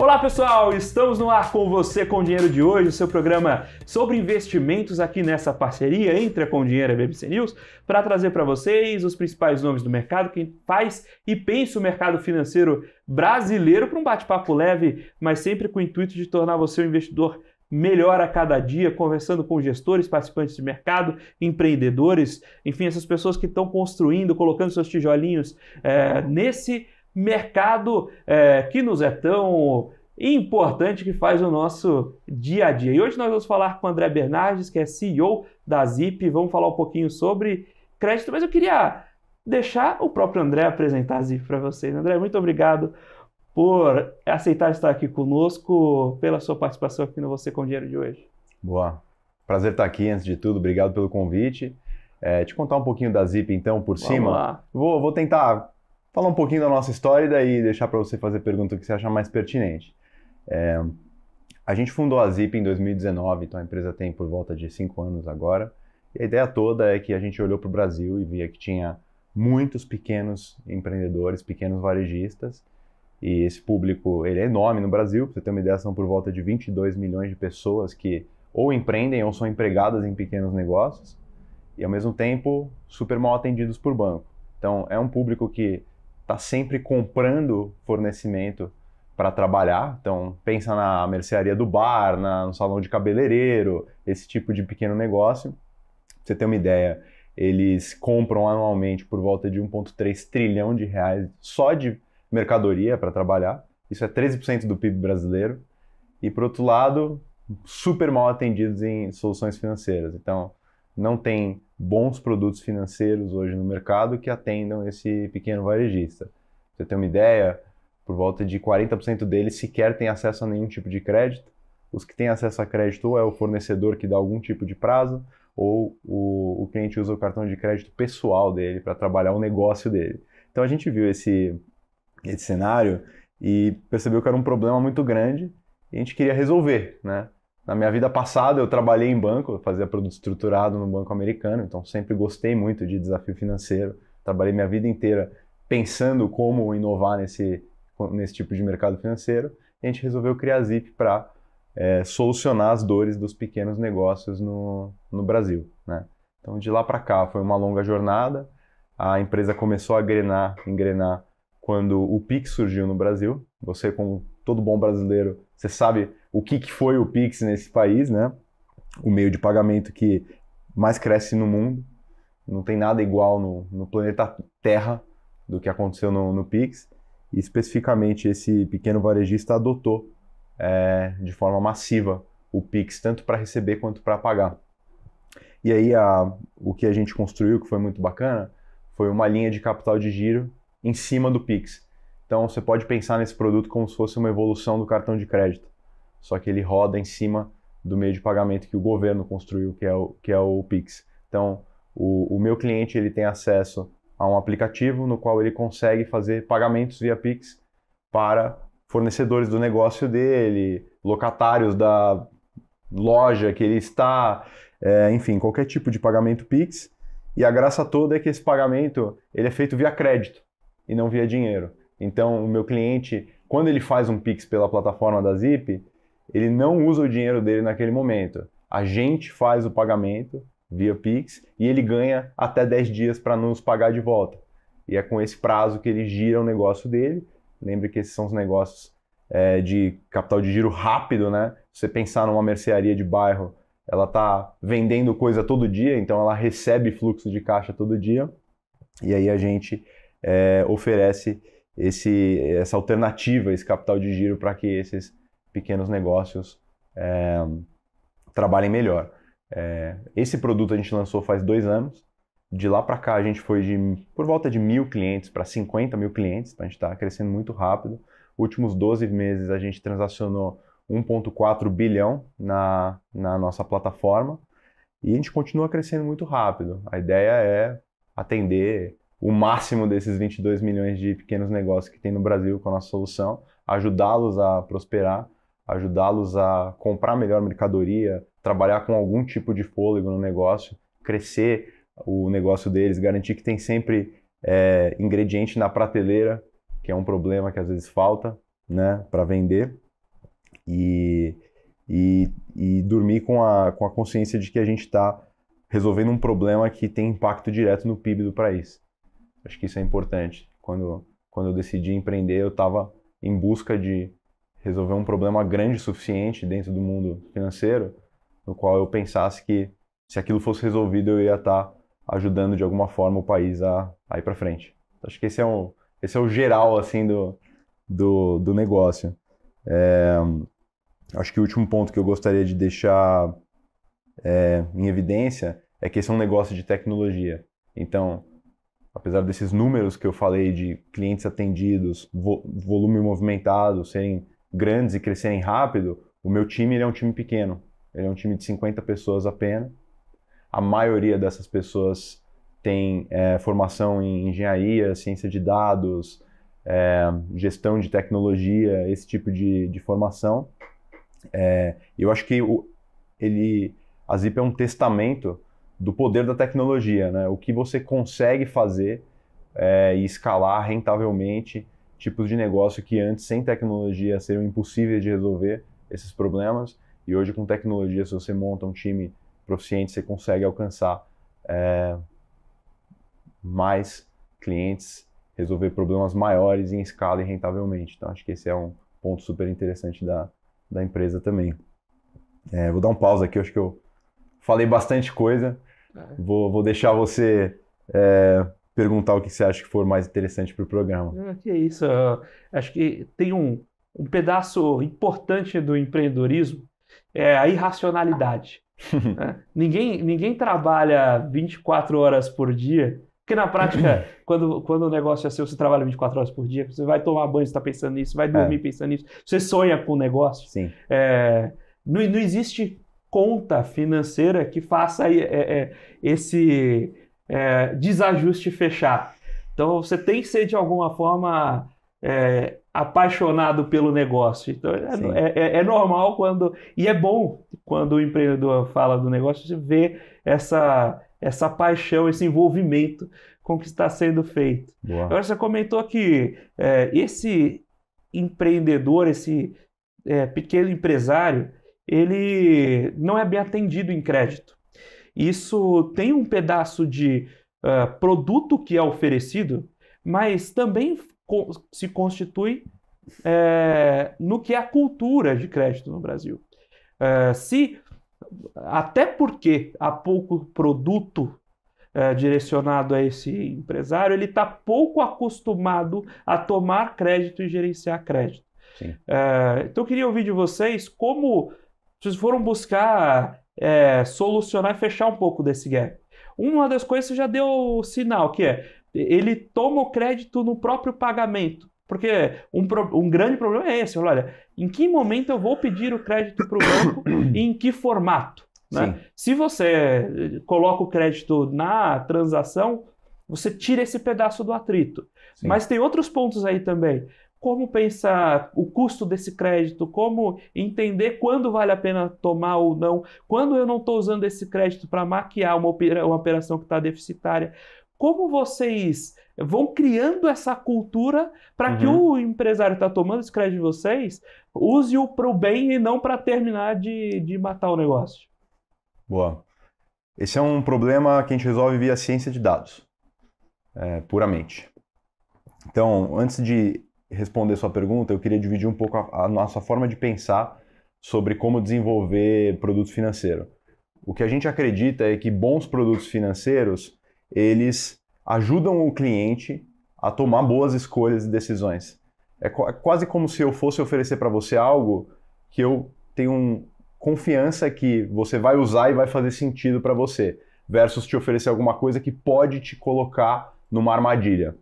Olá pessoal, estamos no ar com você com o Dinheiro de Hoje, o seu programa sobre investimentos aqui nessa parceria entre a Com Dinheiro e a BBC News, para trazer para vocês os principais nomes do mercado, quem faz e pensa o mercado financeiro brasileiro para um bate-papo leve, mas sempre com o intuito de tornar você um investidor melhor a cada dia, conversando com gestores, participantes de mercado, empreendedores, enfim, essas pessoas que estão construindo, colocando seus tijolinhos nesse mercado que nos é tão importante, que faz o nosso dia a dia. E hoje nós vamos falar com o André Bernardes, que é CEO da Zip. Vamos falar um pouquinho sobre crédito, mas eu queria deixar o próprio André apresentar a Zip para vocês. André, muito obrigado por aceitar estar aqui conosco, pela sua participação aqui no Você com Dinheiro de hoje. Boa. Prazer estar aqui, antes de tudo. Obrigado pelo convite. Te contar um pouquinho da Zip, então, por cima. Lá. Vou tentar falar um pouquinho da nossa história e daí deixar para você fazer pergunta que você achar mais pertinente. A gente fundou a Zip em 2019, então a empresa tem por volta de 5 anos agora. E a ideia toda é que a gente olhou para o Brasil e via que tinha muitos pequenos empreendedores, pequenos varejistas. E esse público, ele é enorme no Brasil. Para você ter uma ideia, são por volta de 22 milhões de pessoas que ou empreendem ou são empregadas em pequenos negócios. E ao mesmo tempo, super mal atendidos por banco. Então é um público que está sempre comprando fornecimento para trabalhar. Então, pensa na mercearia do bar, no salão de cabeleireiro, esse tipo de pequeno negócio. Pra você ter uma ideia, eles compram anualmente por volta de 1,3 trilhão de reais só de mercadoria para trabalhar. Isso é 13% do PIB brasileiro. E, por outro lado, super mal atendidos em soluções financeiras. Então, não tem bons produtos financeiros hoje no mercado que atendam esse pequeno varejista. Pra você ter uma ideia, por volta de 40% deles sequer têm acesso a nenhum tipo de crédito. Os que têm acesso a crédito ou é o fornecedor que dá algum tipo de prazo, ou o cliente usa o cartão de crédito pessoal dele para trabalhar o negócio dele. Então a gente viu esse cenário e percebeu que era um problema muito grande e a gente queria resolver, né? Na minha vida passada eu trabalhei em banco, eu fazia produto estruturado no banco americano, então sempre gostei muito de desafio financeiro. Trabalhei minha vida inteira pensando como inovar nesse tipo de mercado financeiro, e a gente resolveu criar a Zip para solucionar as dores dos pequenos negócios no Brasil, né? Então, de lá para cá, foi uma longa jornada. A empresa começou a engrenar quando o Pix surgiu no Brasil. Você, como todo bom brasileiro, você sabe o que foi o Pix nesse país, né? O meio de pagamento que mais cresce no mundo. Não tem nada igual no planeta Terra do que aconteceu no Pix. E especificamente esse pequeno varejista adotou de forma massiva o Pix, tanto para receber quanto para pagar. E aí o que a gente construiu, que foi muito bacana, foi uma linha de capital de giro em cima do Pix. Então você pode pensar nesse produto como se fosse uma evolução do cartão de crédito, só que ele roda em cima do meio de pagamento que o governo construiu, que é o Pix. Então o meu cliente, ele tem acesso a um aplicativo no qual ele consegue fazer pagamentos via Pix para fornecedores do negócio dele, locatários da loja que ele está, enfim, qualquer tipo de pagamento Pix. E a graça toda é que esse pagamento ele é feito via crédito e não via dinheiro. Então, o meu cliente, quando ele faz um Pix pela plataforma da Zip, ele não usa o dinheiro dele naquele momento. A gente faz o pagamento via Pix e ele ganha até 10 dias para nos pagar de volta. E é com esse prazo que ele gira o negócio dele. Lembre que esses são os negócios de capital de giro rápido, né? Se você pensar numa mercearia de bairro, ela está vendendo coisa todo dia, então ela recebe fluxo de caixa todo dia. E aí a gente oferece essa alternativa, esse capital de giro para que esses pequenos negócios trabalhem melhor. Esse produto a gente lançou faz 2 anos. De lá para cá a gente foi por volta de 1.000 clientes para 50 mil clientes. Então a gente está crescendo muito rápido. Últimos 12 meses a gente transacionou 1,4 bilhão na nossa plataforma e a gente continua crescendo muito rápido. A ideia é atender o máximo desses 22 milhões de pequenos negócios que tem no Brasil com a nossa solução, ajudá-los a prosperar, ajudá-los a comprar melhor mercadoria, trabalhar com algum tipo de fôlego no negócio, crescer o negócio deles, garantir que tem sempre ingrediente na prateleira, que é um problema que às vezes falta, né, para vender. e, e dormir com a consciência de que a gente está resolvendo um problema que tem impacto direto no PIB do país. Acho que isso é importante. Quando eu decidi empreender, eu estava em busca de resolver um problema grande o suficiente dentro do mundo financeiro, no qual eu pensasse que se aquilo fosse resolvido, eu ia estar ajudando de alguma forma o país a ir para frente. Acho que esse é o geral assim do negócio. Acho que o último ponto que eu gostaria de deixar em evidência é que esse é um negócio de tecnologia. Então, apesar desses números que eu falei de clientes atendidos, volume movimentado, serem grandes e crescerem rápido, o meu time ele é um time pequeno. Ele é um time de 50 pessoas apenas. A maioria dessas pessoas tem formação em engenharia, ciência de dados, gestão de tecnologia, esse tipo de formação. Eu acho que a Zip é um testamento do poder da tecnologia, né? O que você consegue fazer e escalar rentavelmente tipos de negócio que antes, sem tecnologia, seriam impossíveis de resolver esses problemas. E hoje, com tecnologia, se você monta um time proficiente, você consegue alcançar mais clientes, resolver problemas maiores em escala e rentavelmente. Então, acho que esse é um ponto super interessante da empresa também. Vou dar um pausa aqui, eu acho que eu falei bastante coisa. Vou deixar você perguntar o que você acha que for mais interessante para o programa. Que isso, acho que tem um pedaço importante do empreendedorismo, é a irracionalidade. Né? Ninguém trabalha 24 horas por dia, porque na prática, quando o negócio é seu, você trabalha 24 horas por dia, você vai tomar banho, você está pensando nisso, vai dormir pensando nisso, você sonha com o negócio. Sim. Não existe conta financeira que faça esse desajuste fechar. Então você tem que ser de alguma forma apaixonado pelo negócio. Então é normal e é bom quando o empreendedor fala do negócio, você vê essa paixão, esse envolvimento com o que está sendo feito. Boa. Agora você comentou que esse empreendedor, esse pequeno empresário, ele não é bem atendido em crédito. Isso tem um pedaço de produto que é oferecido, mas também se constitui no que é a cultura de crédito no Brasil. Até porque há pouco produto direcionado a esse empresário, ele está pouco acostumado a tomar crédito e gerenciar crédito. Então eu queria ouvir de vocês como vocês foram buscar solucionar e fechar um pouco desse gap. Uma das coisas você já deu sinal, que ele toma o crédito no próprio pagamento. Porque um grande problema é esse. Olha, em que momento eu vou pedir o crédito para o banco e em que formato? Né? Se você coloca o crédito na transação, você tira esse pedaço do atrito. Sim. Mas tem outros pontos aí também. Como pensar o custo desse crédito, como entender quando vale a pena tomar ou não, quando eu não estou usando esse crédito para maquiar uma operação que está deficitária. Como vocês vão criando essa cultura para que o empresário que está tomando esse crédito de vocês use-o para o bem e não para terminar de matar o negócio? Boa. Esse é um problema que a gente resolve via ciência de dados, puramente. Então, antes de responder sua pergunta, eu queria dividir um pouco a nossa forma de pensar sobre como desenvolver produto financeiro. O que a gente acredita é que bons produtos financeiros, eles ajudam o cliente a tomar boas escolhas e decisões. É quase como se eu fosse oferecer para você algo que eu tenho confiança que você vai usar e vai fazer sentido para você, versus te oferecer alguma coisa que pode te colocar numa armadilha.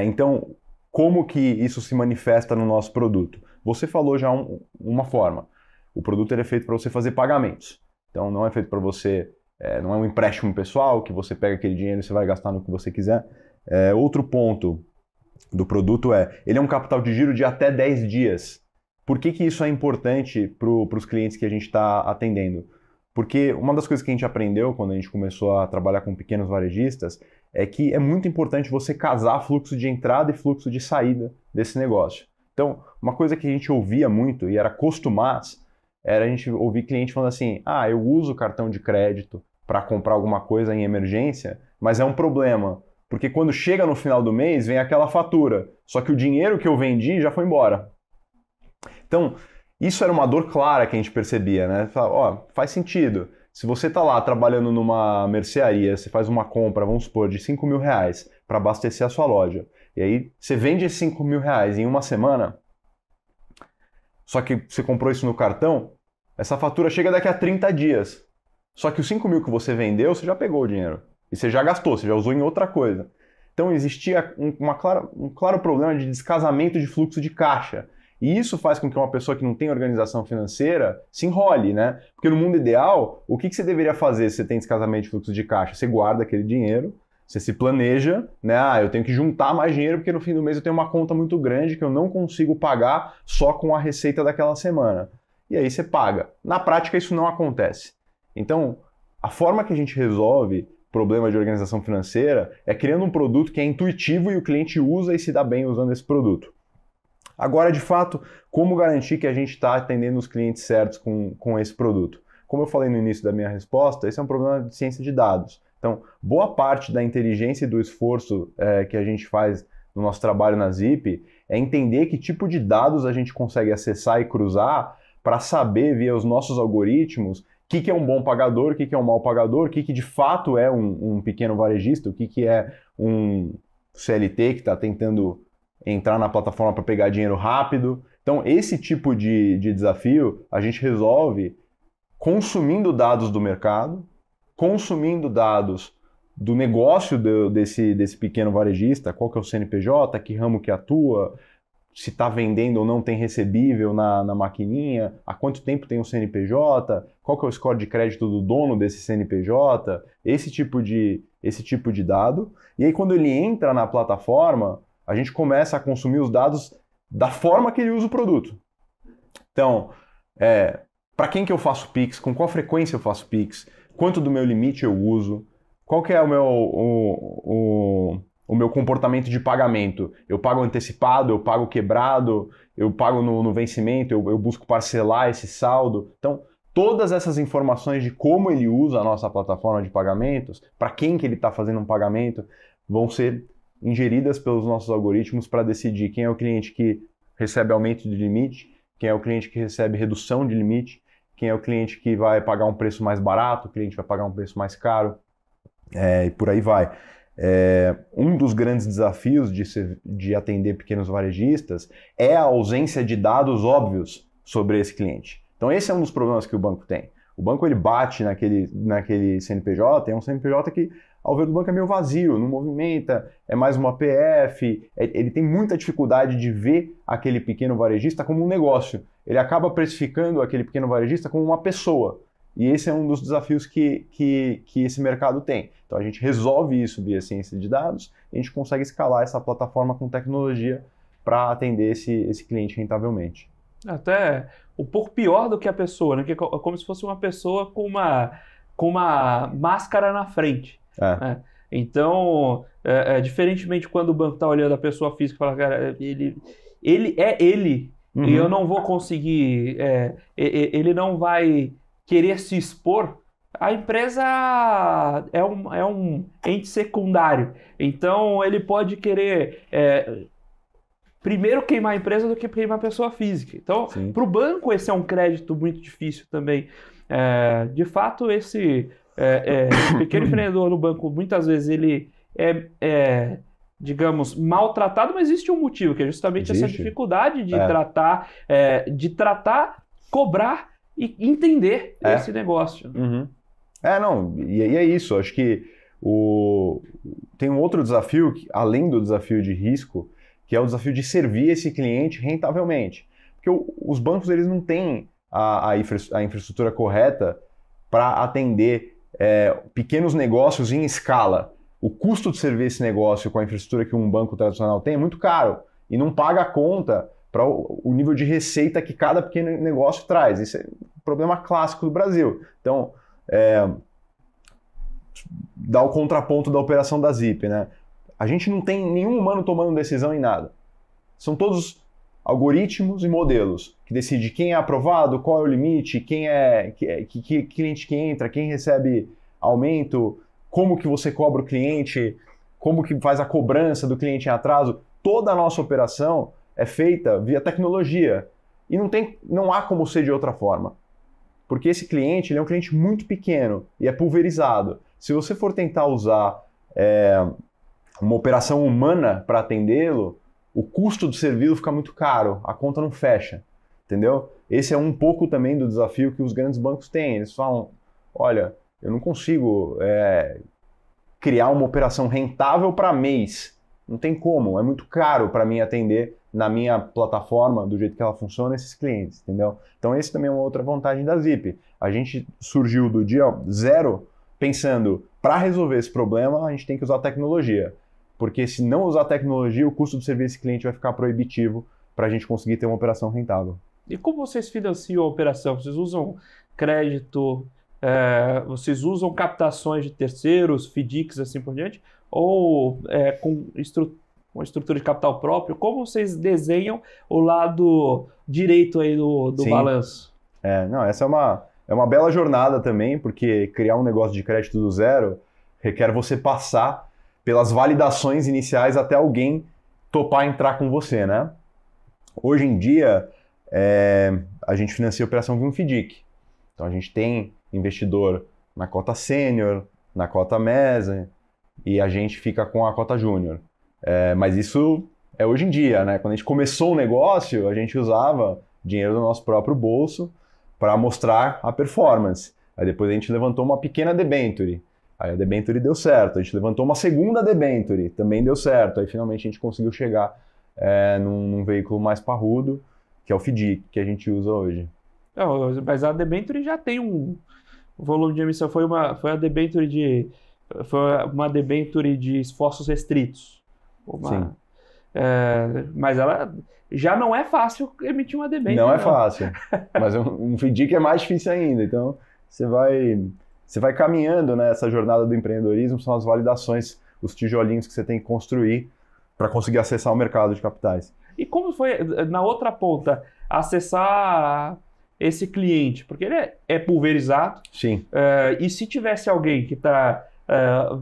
Então, como que isso se manifesta no nosso produto? Você falou já uma forma. O produto é feito para você fazer pagamentos. Então, não é feito para você... não é um empréstimo pessoal, que você pega aquele dinheiro e você vai gastar no que você quiser. Outro ponto do produto ele é um capital de giro de até 10 dias. Por que isso é importante para os clientes que a gente está atendendo? Porque uma das coisas que a gente aprendeu quando a gente começou a trabalhar com pequenos varejistas é que é muito importante você casar fluxo de entrada e fluxo de saída desse negócio. Então, uma coisa que a gente ouvia muito e era costumaz, era a gente ouvir cliente falando assim, eu uso cartão de crédito para comprar alguma coisa em emergência, mas é um problema, porque quando chega no final do mês, vem aquela fatura, só que o dinheiro que eu vendi já foi embora. Então, isso era uma dor clara que a gente percebia, né? Faz sentido. Se você está lá trabalhando numa mercearia, você faz uma compra, vamos supor, de 5 mil reais para abastecer a sua loja, e aí você vende esses 5 mil reais em uma semana, só que você comprou isso no cartão, essa fatura chega daqui a 30 dias. Só que os 5 mil que você vendeu, você já pegou o dinheiro. E você já gastou, você já usou em outra coisa. Então existia um claro problema de descasamento de fluxo de caixa. E isso faz com que uma pessoa que não tem organização financeira se enrole, né? Porque no mundo ideal, o que você deveria fazer se você tem descasamento de fluxo de caixa? Você guarda aquele dinheiro, você se planeja, né? Eu tenho que juntar mais dinheiro porque no fim do mês eu tenho uma conta muito grande que eu não consigo pagar só com a receita daquela semana. E aí você paga. Na prática isso não acontece. Então, a forma que a gente resolve problema de organização financeira é criando um produto que é intuitivo e o cliente usa e se dá bem usando esse produto. Agora, de fato, como garantir que a gente está atendendo os clientes certos com esse produto? Como eu falei no início da minha resposta, esse é um problema de ciência de dados. Então, boa parte da inteligência e do esforço que a gente faz no nosso trabalho na Zip é entender que tipo de dados a gente consegue acessar e cruzar para saber, via os nossos algoritmos, o que é um bom pagador, o que é um mau pagador, o que de fato é um pequeno varejista, o que é um CLT que está tentando entrar na plataforma para pegar dinheiro rápido. Então, esse tipo de desafio a gente resolve consumindo dados do mercado, consumindo dados do negócio desse pequeno varejista, qual que é o CNPJ, que ramo que atua, se está vendendo ou não tem recebível na maquininha, há quanto tempo tem o CNPJ, qual que é o score de crédito do dono desse CNPJ, esse tipo de dado. E aí quando ele entra na plataforma, a gente começa a consumir os dados da forma que ele usa o produto. Então, para quem que eu faço Pix, com qual frequência eu faço Pix, quanto do meu limite eu uso, qual que é o meu comportamento de pagamento. Eu pago antecipado, eu pago quebrado, eu pago no vencimento, eu busco parcelar esse saldo. Então, todas essas informações de como ele usa a nossa plataforma de pagamentos, para quem que ele está fazendo um pagamento, vão ser ingeridas pelos nossos algoritmos para decidir quem é o cliente que recebe aumento de limite, quem é o cliente que recebe redução de limite, quem é o cliente que vai pagar um preço mais barato, o cliente vai pagar um preço mais caro, e por aí vai. Um dos grandes desafios de atender pequenos varejistas é a ausência de dados óbvios sobre esse cliente. Então esse é um dos problemas que o banco tem. O banco ele bate naquele CNPJ, é um CNPJ que, ao ver do banco, é meio vazio, não movimenta, é mais uma PF, ele tem muita dificuldade de ver aquele pequeno varejista como um negócio. Ele acaba precificando aquele pequeno varejista como uma pessoa. E esse é um dos desafios que esse mercado tem. Então a gente resolve isso via ciência de dados e a gente consegue escalar essa plataforma com tecnologia para atender esse cliente rentavelmente. Até um pouco pior do que a pessoa, né? Que é como se fosse uma pessoa com uma máscara na frente. Né? Então, diferentemente quando o banco está olhando a pessoa física e fala, cara, ele é ele, e eu não vou conseguir, ele não vai querer se expor, a empresa é um ente secundário. Então, ele pode querer primeiro queimar a empresa do que queimar a pessoa física. Então, para o banco, esse é um crédito muito difícil também. De fato, esse pequeno empreendedor no banco, muitas vezes, ele digamos, maltratado, mas existe um motivo, que é justamente essa dificuldade de tratar, cobrar e entender esse negócio. E é isso. Acho que tem um outro desafio, além do desafio de risco, que é o desafio de servir esse cliente rentavelmente. Porque os bancos eles não têm a infraestrutura correta para atender pequenos negócios em escala. O custo de servir esse negócio com a infraestrutura que um banco tradicional tem é muito caro e não paga a conta para o nível de receita que cada pequeno negócio traz. Isso é um problema clássico do Brasil. Então, dá o contraponto da operação da Zip, né? A gente não tem nenhum humano tomando decisão em nada. São todos algoritmos e modelos, que decide quem é aprovado, qual é o limite, que cliente que entra, quem recebe aumento, como que você cobra o cliente, como que faz a cobrança do cliente em atraso. Toda a nossa operação é feita via tecnologia e não há como ser de outra forma. Porque esse cliente ele é um cliente muito pequeno e é pulverizado. Se você for tentar usar uma operação humana para atendê-lo, o custo do serviço fica muito caro, a conta não fecha, entendeu? Esse é um pouco também do desafio que os grandes bancos têm. Eles falam, olha, eu não consigo criar uma operação rentável para mês. Não tem como, é muito caro para mim atender na minha plataforma, do jeito que ela funciona, esses clientes, entendeu? Então esse também é uma outra vantagem da Zip. A gente surgiu do dia zero pensando, para resolver esse problema, a gente tem que usar tecnologia. Porque se não usar tecnologia, o custo do serviço desse cliente vai ficar proibitivo para a gente conseguir ter uma operação rentável. E como vocês financiam a operação? Vocês usam crédito, vocês usam captações de terceiros, FDICs, assim por diante? Ou com uma estrutura de capital próprio? Como vocês desenham o lado direito aí do balanço? Não, essa é uma bela jornada também, porque criar um negócio de crédito do zero requer você passar pelas validações iniciais até alguém topar entrar com você, né? Hoje em dia, a gente financia a operação via um FDIC. Então a gente tem investidor na cota sênior, na cota mesa, e a gente fica com a cota júnior. Mas isso é hoje em dia, né? Quando a gente começou o negócio, a gente usava dinheiro do nosso próprio bolso para mostrar a performance. Aí depois a gente levantou uma pequena debenture. Aí a debenture deu certo. A gente levantou uma segunda debenture, também deu certo. Aí finalmente a gente conseguiu chegar num veículo mais parrudo, que é o FDIC, que a gente usa hoje. Não, mas a debenture já tem um volume de emissão. Foi uma debenture de esforços restritos. Sim. Mas ela já não é fácil emitir uma debenture. Não é fácil, mas um FDIC é mais difícil ainda. Então, você vai caminhando nessa jornada do empreendedorismo, são as validações, os tijolinhos que você tem que construir para conseguir acessar o mercado de capitais. E como foi, na outra ponta, acessar esse cliente? Porque ele é pulverizado. Sim. E se tivesse alguém que está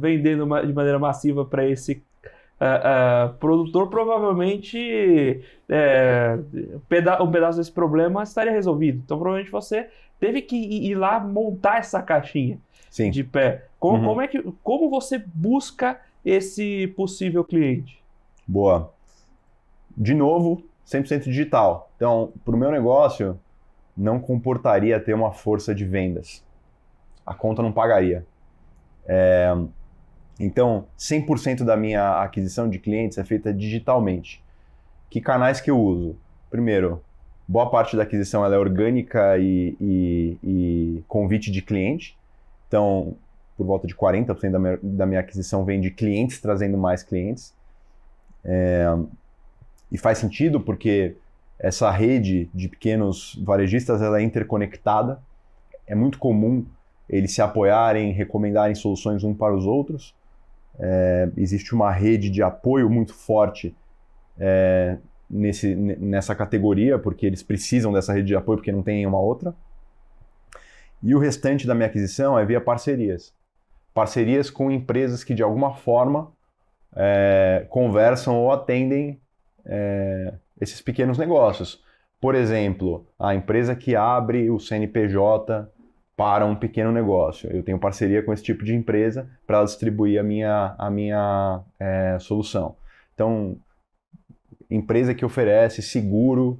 vendendo de maneira massiva para esse produtor, provavelmente um pedaço desse problema estaria resolvido. Então, provavelmente você teve que ir lá montar essa caixinha. Sim. De pé. Como você busca esse possível cliente? Boa. De novo, 100% digital. Então, para o meu negócio, não comportaria ter uma força de vendas. A conta não pagaria. Então, 100% da minha aquisição de clientes é feita digitalmente. Que canais que eu uso? Primeiro, boa parte da aquisição ela é orgânica e convite de cliente. Então, por volta de 40% da minha aquisição vem de clientes trazendo mais clientes. E faz sentido porque essa rede de pequenos varejistas ela é interconectada. É muito comum eles se apoiarem, recomendarem soluções uns para os outros. Existe uma rede de apoio muito forte nessa categoria, porque eles precisam dessa rede de apoio porque não tem nenhuma outra. E o restante da minha aquisição é via parcerias. Parcerias com empresas que de alguma forma conversam ou atendem esses pequenos negócios. Por exemplo, a empresa que abre o CNPJ para um pequeno negócio. Eu tenho parceria com esse tipo de empresa para ela distribuir a minha solução. Então, empresa que oferece seguro,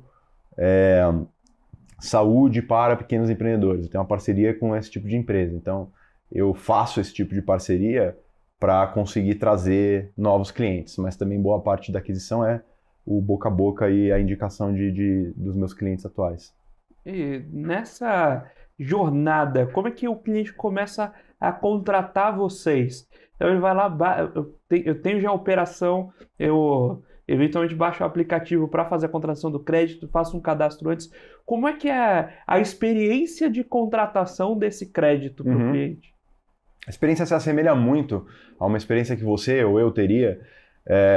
saúde para pequenos empreendedores. Eu tenho uma parceria com esse tipo de empresa. Então, eu faço esse tipo de parceria para conseguir trazer novos clientes, mas também boa parte da aquisição é o boca a boca e a indicação dos meus clientes atuais. E nessa jornada, como é que o cliente começa a contratar vocês? Então ele vai lá, eu tenho já a operação, eu eventualmente baixo o aplicativo para fazer a contratação do crédito, faço um cadastro antes. Como é que é a experiência de contratação desse crédito para o cliente? A experiência se assemelha muito a uma experiência que você ou eu teria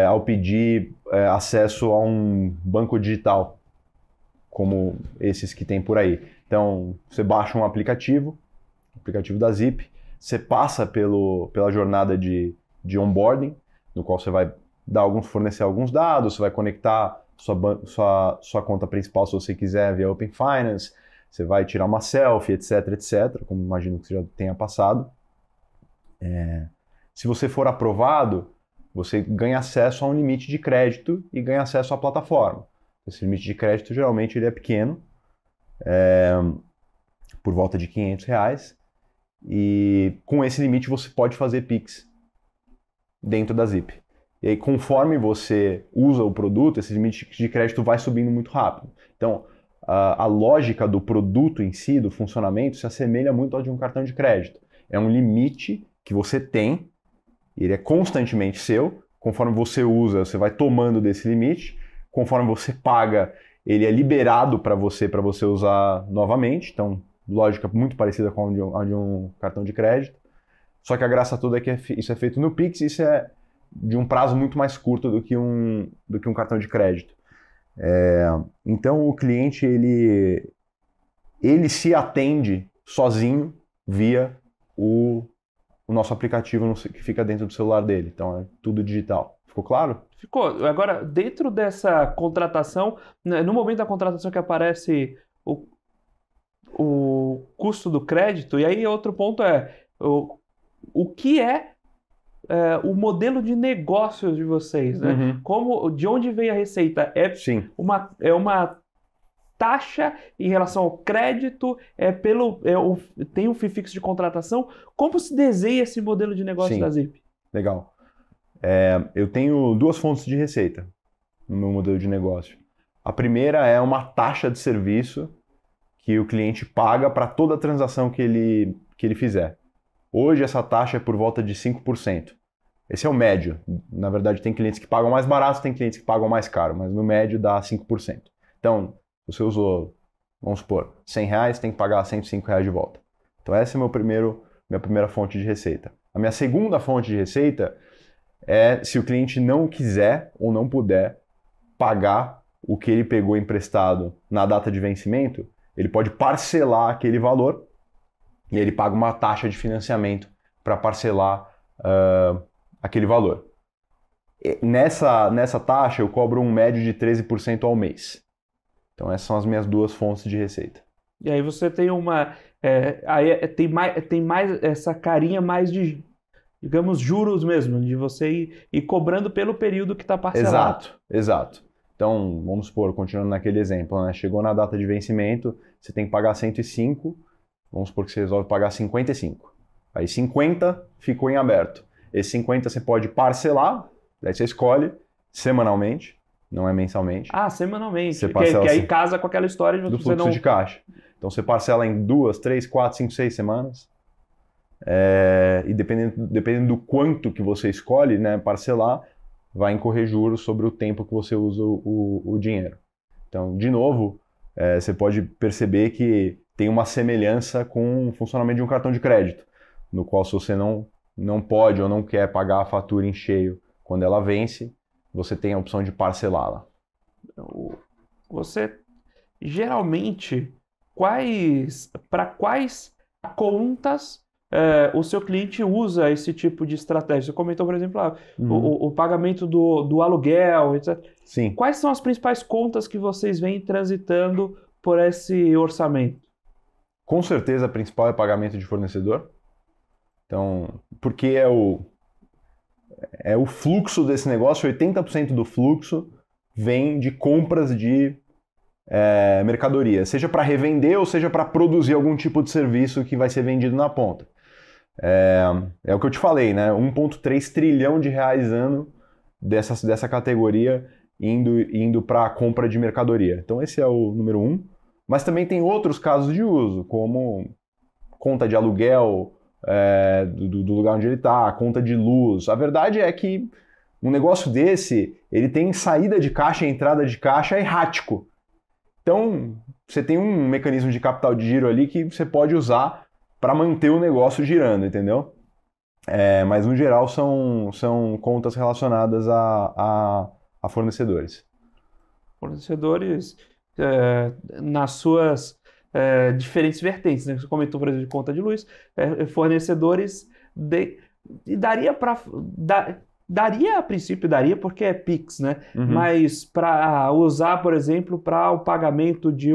ao pedir acesso a um banco digital. como esses que tem por aí. Então, você baixa um aplicativo da Zip, você passa pela jornada de onboarding, no qual você vai fornecer alguns dados, você vai conectar sua conta principal, se você quiser, via Open Finance, você vai tirar uma selfie, etc, como imagino que você já tenha passado. Se você for aprovado, você ganha acesso a um limite de crédito e ganha acesso à plataforma. Esse limite de crédito, geralmente, ele é pequeno, por volta de R$500, e com esse limite você pode fazer Pix dentro da Zip. E aí, conforme você usa o produto, esse limite de crédito vai subindo muito rápido. Então, a lógica do produto em si, do funcionamento, se assemelha muito ao de um cartão de crédito. É um limite que você tem, ele é constantemente seu. Conforme você usa, você vai tomando desse limite. Conforme você paga, ele é liberado para você usar novamente. Então, lógica muito parecida com a de um cartão de crédito. Só que a graça toda é que isso é feito no Pix, e isso é de um prazo muito mais curto do que um cartão de crédito. Então, o cliente ele se atende sozinho via o nosso aplicativo que fica dentro do celular dele. Então, é tudo digital. Ficou claro? Ficou. Agora, dentro dessa contratação, né, no momento da contratação que aparece o custo do crédito, e aí outro ponto é o que é o modelo de negócios de vocês, né? De onde vem a receita? Sim. Uma taxa em relação ao crédito? Tem um FII fixo de contratação? Como se desenha esse modelo de negócio Sim. da Zip? Legal. Eu tenho duas fontes de receita no meu modelo de negócio. A primeira é uma taxa de serviço que o cliente paga para toda a transação que ele fizer. Hoje essa taxa é por volta de 5%. Esse é o médio. Na verdade, tem clientes que pagam mais barato, tem clientes que pagam mais caro, mas no médio dá 5%. Então, se você usou, vamos supor, R$100, tem que pagar R$105 de volta. Então essa é minha primeira fonte de receita. A minha segunda fonte de receita é se o cliente não quiser ou não puder pagar o que ele pegou emprestado na data de vencimento, ele pode parcelar aquele valor e ele paga uma taxa de financiamento para parcelar aquele valor. Nessa taxa eu cobro um médio de 13% ao mês. Então essas são as minhas duas fontes de receita. E aí você tem tem mais essa carinha mais de, digamos, juros mesmo, de você ir cobrando pelo período que está parcelado. Exato. Então, vamos supor, continuando naquele exemplo, né? Chegou na data de vencimento, você tem que pagar 105, vamos supor que você resolve pagar 55. Aí 50 ficou em aberto. Esse 50 você pode parcelar, daí você escolhe semanalmente, não é mensalmente. Semanalmente. Você que aí casa com aquela história do fluxo de caixa. Então você parcela em 2, 3, 4, 5, 6 semanas. E dependendo do quanto que você escolhe, né, parcelar, vai incorrer juros sobre o tempo que você usa o dinheiro. Então, de novo, você pode perceber que tem uma semelhança com o funcionamento de um cartão de crédito, no qual se você não pode ou não quer pagar a fatura em cheio quando ela vence, você tem a opção de parcelá-la. Você, geralmente, para quais contas o seu cliente usa esse tipo de estratégia? Você comentou, por exemplo, o pagamento do aluguel, etc. Sim. Quais são as principais contas que vocês vêm transitando por esse orçamento? Com certeza a principal é pagamento de fornecedor. Então, porque é o fluxo desse negócio, 80% do fluxo vem de compras de mercadoria, seja para revender ou seja para produzir algum tipo de serviço que vai ser vendido na ponta. É o que eu te falei, né? 1,3 trilhão de reais ano dessa categoria indo para a compra de mercadoria. Então esse é o número 1. Mas também tem outros casos de uso, como conta de aluguel do lugar onde ele está, conta de luz. A verdade é que um negócio desse, ele tem saída de caixa e entrada de caixa errático. Então, você tem um mecanismo de capital de giro ali que você pode usar para manter o negócio girando, entendeu? Mas, no geral, são contas relacionadas a fornecedores. Fornecedores nas suas diferentes vertentes, né? Você comentou, por exemplo, de conta de luz, fornecedores e daria a princípio, daria porque é Pix, né? Uhum. Mas para usar, por exemplo, para o pagamento de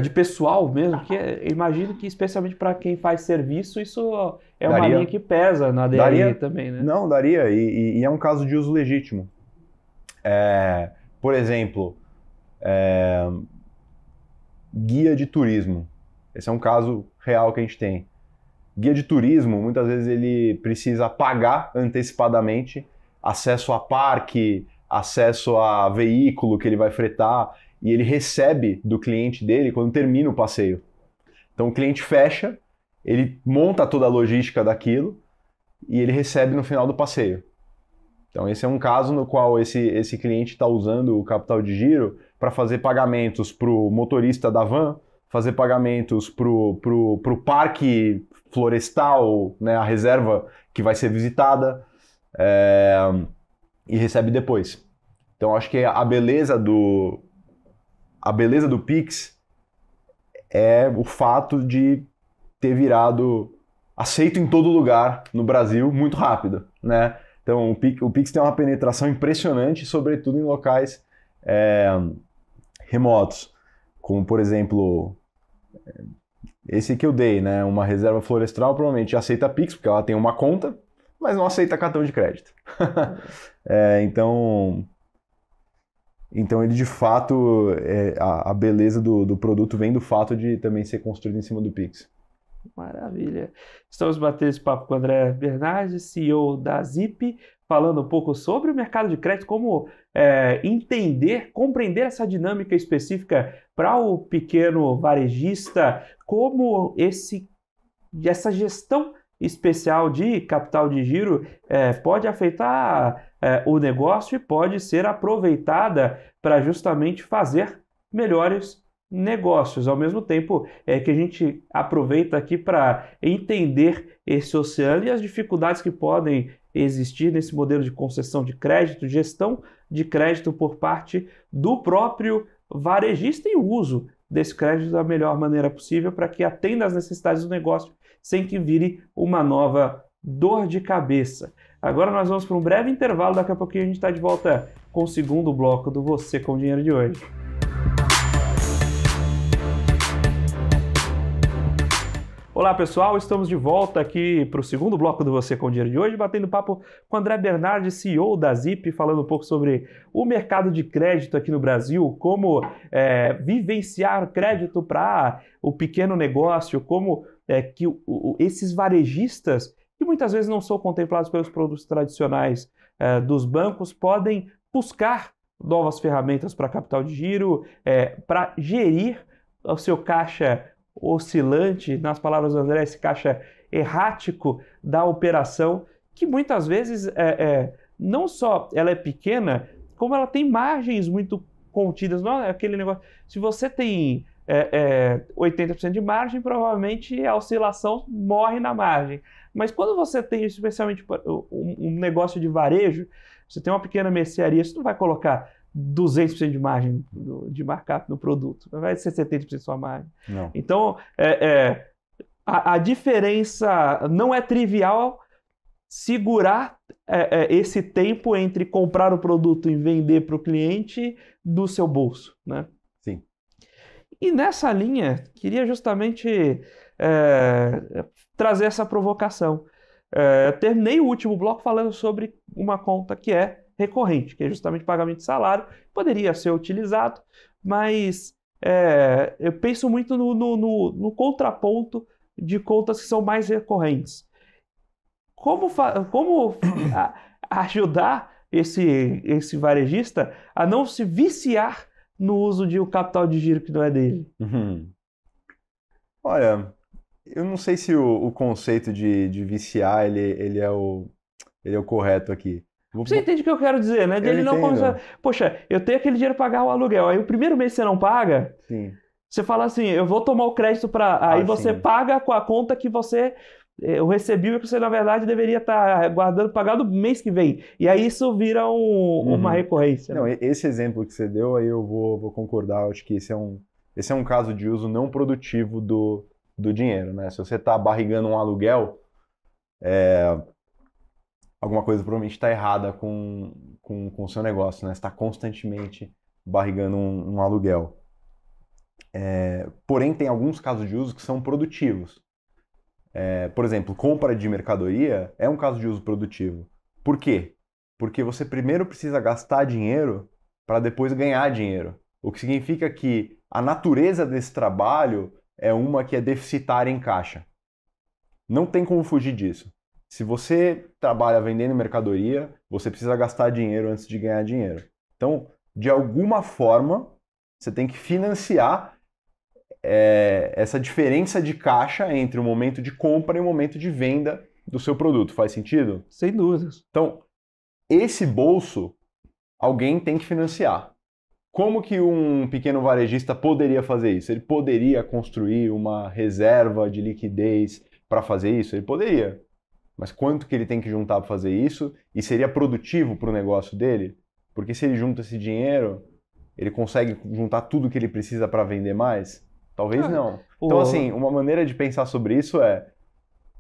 de pessoal mesmo, que imagino que especialmente para quem faz serviço, isso é uma Daria. linha que pesa na DRE Daria. também, né? Não, daria, e é um caso de uso legítimo. Por exemplo, guia de turismo. Esse é um caso real que a gente tem. Guia de turismo, muitas vezes ele precisa pagar antecipadamente acesso a parque, acesso a veículo que ele vai fretar, e ele recebe do cliente dele quando termina o passeio. Então o cliente fecha, ele monta toda a logística daquilo e ele recebe no final do passeio. Então esse é um caso no qual esse cliente está usando o capital de giro para fazer pagamentos para o motorista da van, fazer pagamentos para o parque florestal, né, a reserva que vai ser visitada, e recebe depois. Então acho que a beleza do Pix é o fato de ter virado aceito em todo lugar no Brasil muito rápido, né? Então o Pix tem uma penetração impressionante, sobretudo em locais remotos, como por exemplo esse que eu dei, né? Uma reserva florestal provavelmente aceita Pix porque ela tem uma conta, mas não aceita cartão de crédito. Então ele de fato, a beleza do produto vem do fato de também ser construído em cima do Pix. Maravilha. Estamos batendo esse papo com o André Bernardes, CEO da Zip, falando um pouco sobre o mercado de crédito, como compreender essa dinâmica específica para o pequeno varejista, como essa gestão especial de capital de giro pode afetar o negócio e pode ser aproveitada para justamente fazer melhores negócios. Ao mesmo tempo que a gente aproveita aqui para entender esse oceano e as dificuldades que podem existir nesse modelo de concessão de crédito, gestão de crédito por parte do próprio varejista e o uso desse crédito da melhor maneira possível para que atenda às necessidades do negócio sem que vire uma nova dor de cabeça. Agora nós vamos para um breve intervalo, daqui a pouquinho a gente está de volta com o segundo bloco do Você com Dinheiro de hoje. Olá pessoal, estamos de volta aqui para o segundo bloco do Você com Dinheiro de hoje, batendo papo com André Bernardes, CEO da Zip, falando um pouco sobre o mercado de crédito aqui no Brasil, como vivenciar crédito para o pequeno negócio, como que esses varejistas, que muitas vezes não são contemplados pelos produtos tradicionais dos bancos, podem buscar novas ferramentas para capital de giro, para gerir o seu caixa oscilante, nas palavras do André, esse caixa errático da operação, que muitas vezes não só ela é pequena, como ela tem margens muito contidas. Não é aquele negócio, se você tem 80% de margem, provavelmente a oscilação morre na margem. Mas quando você tem, especialmente um negócio de varejo, você tem uma pequena mercearia, você não vai colocar 200% de margem de markup no produto, vai ser 70% de sua margem. Não. Então, a diferença não é trivial segurar esse tempo entre comprar o produto e vender para o cliente do seu bolso, né? Sim. E nessa linha, queria justamente trazer essa provocação. Eu terminei o último bloco falando sobre uma conta que é recorrente, que é justamente pagamento de salário, poderia ser utilizado, mas eu penso muito no contraponto de contas que são mais recorrentes. Como ajudar esse varejista a não se viciar no uso de um capital de giro que não é dele? Olha, eu não sei se o conceito de viciar ele é o correto aqui. Você entende o que eu quero dizer, né? Eu Não começa, poxa, eu tenho aquele dinheiro para pagar o aluguel, aí o primeiro mês você não paga, sim. Você fala assim, eu vou tomar o crédito para... Aí você sim. paga com a conta que você o recebível que você, na verdade, deveria estar guardando, pagando mês que vem. E aí isso vira uma recorrência. Não, Né? esse exemplo que você deu, aí eu vou concordar. Eu acho que esse é um caso de uso não produtivo do dinheiro, né? Se você está barrigando um aluguel, alguma coisa provavelmente está errada com o seu negócio, né? Você está constantemente barrigando um aluguel. Porém, tem alguns casos de uso que são produtivos. Por exemplo, compra de mercadoria é um caso de uso produtivo. Por quê? Porque você primeiro precisa gastar dinheiro para depois ganhar dinheiro. O que significa que a natureza desse trabalho é uma que é deficitária em caixa. Não tem como fugir disso. Se você trabalha vendendo mercadoria, você precisa gastar dinheiro antes de ganhar dinheiro. Então, de alguma forma, você tem que financiar essa diferença de caixa entre o momento de compra e o momento de venda do seu produto. Faz sentido? Sem dúvidas. Então, esse bolso, alguém tem que financiar. Como que um pequeno varejista poderia fazer isso? Ele poderia construir uma reserva de liquidez para fazer isso? Ele poderia. Mas quanto que ele tem que juntar para fazer isso? E seria produtivo para o negócio dele? Porque se ele junta esse dinheiro, ele consegue juntar tudo que ele precisa para vender mais? Talvez não. Então, assim, uma maneira de pensar sobre isso é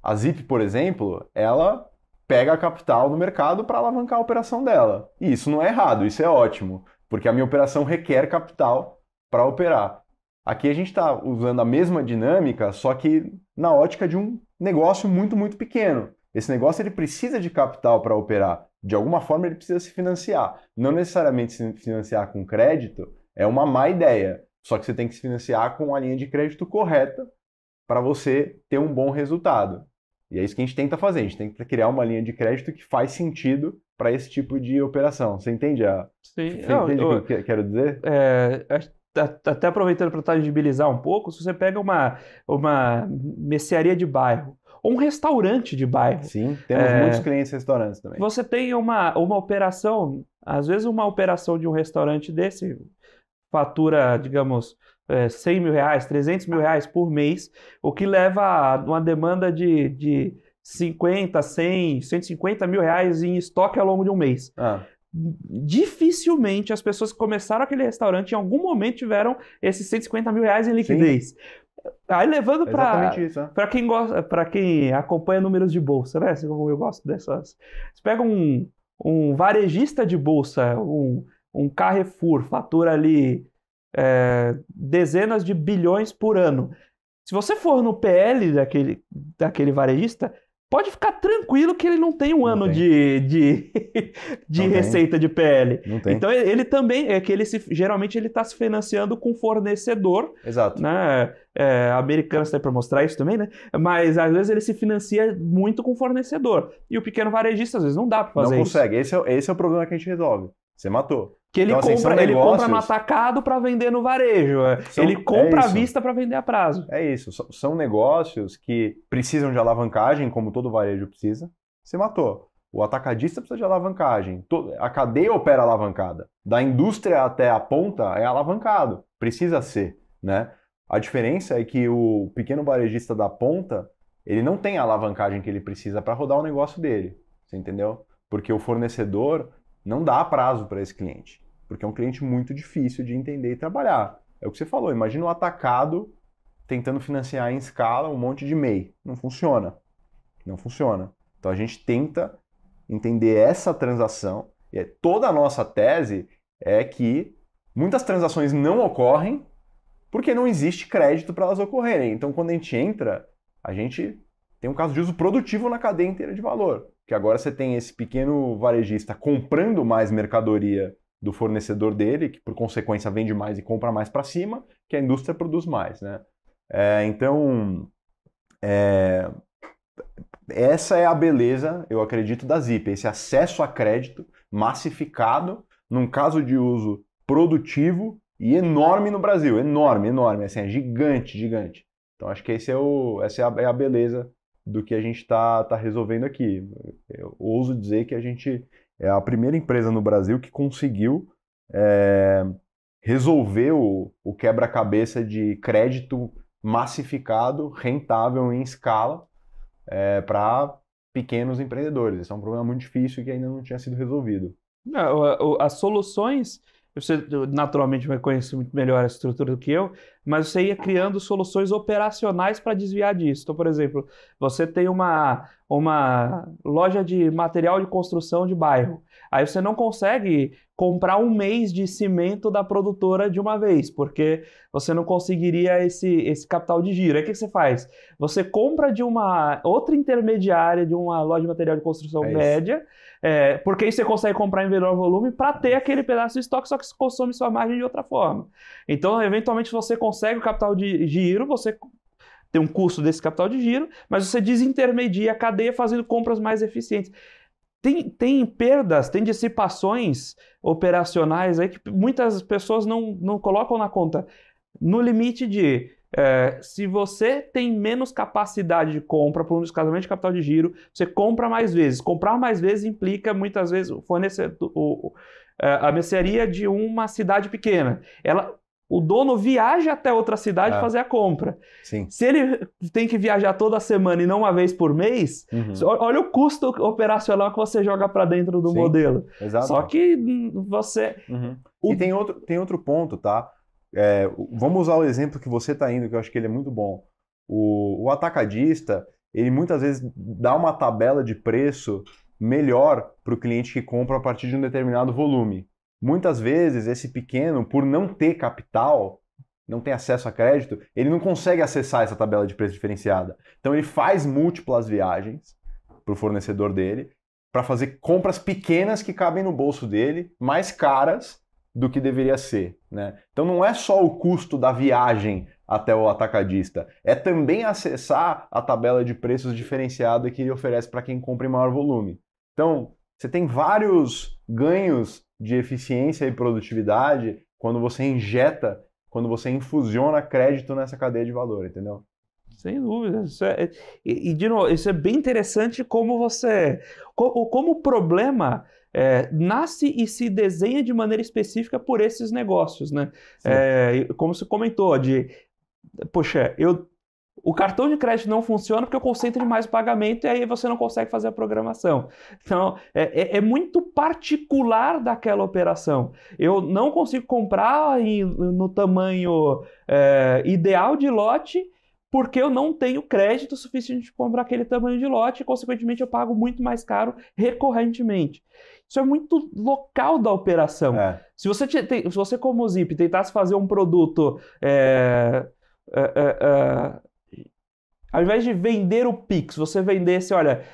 a Zip, por exemplo, ela pega a capital no mercado para alavancar a operação dela. E isso não é errado, isso é ótimo, porque a minha operação requer capital para operar. Aqui a gente está usando a mesma dinâmica, só que na ótica de um negócio muito, muito pequeno. Esse negócio ele precisa de capital para operar. De alguma forma ele precisa se financiar. Não necessariamente se financiar com crédito é uma má ideia. Só que você tem que se financiar com a linha de crédito correta para você ter um bom resultado. E é isso que a gente tenta fazer. A gente tenta criar uma linha de crédito que faz sentido para esse tipo de operação. Você entende, Sim. você entende o que eu quero dizer? Até aproveitando para tangibilizar um pouco, se você pega uma mercearia de bairro ou um restaurante de bairro. Sim, temos muitos clientes restaurantes também. Você tem uma operação, às vezes uma operação de um restaurante desse fatura, digamos, 100 mil reais, 300 mil reais por mês, o que leva a uma demanda de 50, 100, 150 mil reais em estoque ao longo de um mês. Dificilmente as pessoas que começaram aquele restaurante em algum momento tiveram esses 150 mil reais em liquidez. Sim. Aí levando para quem gosta, para quem acompanha números de bolsa, né? Como eu gosto dessas. Você pega um varejista de bolsa, um Carrefour, fatura ali dezenas de bilhões por ano. Se você for no PL daquele varejista, pode ficar tranquilo que ele não tem um ano de receita de PL. Não tem. Então ele também geralmente ele está se financiando com fornecedor. Exato. Né? Americano está aí para mostrar isso também, né? Mas às vezes ele se financia muito com fornecedor. E o pequeno varejista às vezes não dá para fazer isso. Não consegue. Esse é o problema que a gente resolve. Você matou. Que ele, então, ele compra no atacado para vender no varejo. Ele compra à vista para vender a prazo. É isso. São negócios que precisam de alavancagem, como todo varejo precisa. Você matou. O atacadista precisa de alavancagem. A cadeia opera alavancada. Da indústria até a ponta é alavancado. Precisa ser, né? A diferença é que o pequeno varejista da ponta, ele não tem a alavancagem que ele precisa para rodar o negócio dele. Você entendeu? Porque o fornecedor não dá prazo para esse cliente, porque é um cliente muito difícil de entender e trabalhar. É o que você falou, imagina um atacado tentando financiar em escala um monte de MEI. Não funciona. Não funciona. Então a gente tenta entender essa transação, e toda a nossa tese é que muitas transações não ocorrem porque não existe crédito para elas ocorrerem. Então quando a gente entra, a gente tem um caso de uso produtivo na cadeia inteira de valor. Que agora você tem esse pequeno varejista comprando mais mercadoria do fornecedor dele, que por consequência vende mais e compra mais para cima, que a indústria produz mais, né? Então, essa é a beleza, eu acredito, da Zip, esse acesso a crédito massificado, num caso de uso produtivo e enorme no Brasil, enorme, assim, é gigante, gigante. Então acho que essa é a beleza do que a gente está resolvendo aqui. Eu ouso dizer que a gente é a primeira empresa no Brasil que conseguiu resolver o quebra-cabeça de crédito massificado, rentável em escala, para pequenos empreendedores. Esse é um problema muito difícil que ainda não tinha sido resolvido. As soluções, você naturalmente vai conhecer muito melhor a estrutura do que eu, mas você ia criando soluções operacionais para desviar disso. Então, por exemplo, você tem uma loja de material de construção de bairro. Aí você não consegue comprar um mês de cimento da produtora de uma vez, porque você não conseguiria esse capital de giro. Aí o que você faz? Você compra de uma outra intermediária, de uma loja de material de construção média, porque aí você consegue comprar em menor volume para ter aquele pedaço de estoque, só que você consome sua margem de outra forma. Então, eventualmente, você consegue o capital de giro, você tem um custo desse capital de giro, mas você desintermedia a cadeia fazendo compras mais eficientes. Tem perdas, tem dissipações operacionais aí que muitas pessoas não colocam na conta. No limite de, se você tem menos capacidade de compra, por um descasamento de capital de giro, você compra mais vezes. Comprar mais vezes implica, muitas vezes, a mercearia de uma cidade pequena. O dono viaja até outra cidade fazer a compra. Sim. Se ele tem que viajar toda semana e não uma vez por mês, olha o custo operacional que você joga para dentro do modelo. Exato. Só que você... E tem outro ponto, tá? Vamos usar o exemplo que você está indo, que eu acho que ele é muito bom. O atacadista, ele muitas vezes dá uma tabela de preço melhor para o cliente que compra a partir de um determinado volume. Muitas vezes, esse pequeno, por não ter capital, não tem acesso a crédito, ele não consegue acessar essa tabela de preço diferenciada. Então, ele faz múltiplas viagens para o fornecedor dele para fazer compras pequenas que cabem no bolso dele, mais caras do que deveria ser, né? Então, não é só o custo da viagem até o atacadista, é também acessar a tabela de preços diferenciada que ele oferece para quem compra em maior volume. Então, você tem vários ganhos de eficiência e produtividade quando você infusiona crédito nessa cadeia de valor, entendeu? Sem dúvida. De novo, isso é bem interessante como o problema nasce e se desenha de maneira específica por esses negócios, né? Como você comentou, poxa, o cartão de crédito não funciona porque eu concentro demais o pagamento e aí você não consegue fazer a programação. Então, é muito particular daquela operação. Eu não consigo comprar no tamanho ideal de lote porque eu não tenho crédito suficiente para comprar aquele tamanho de lote e, consequentemente, eu pago muito mais caro recorrentemente. Isso é muito local da operação. Se você como Zip, tentasse fazer um produto... ao invés de vender o Pix, você vendesse, olha,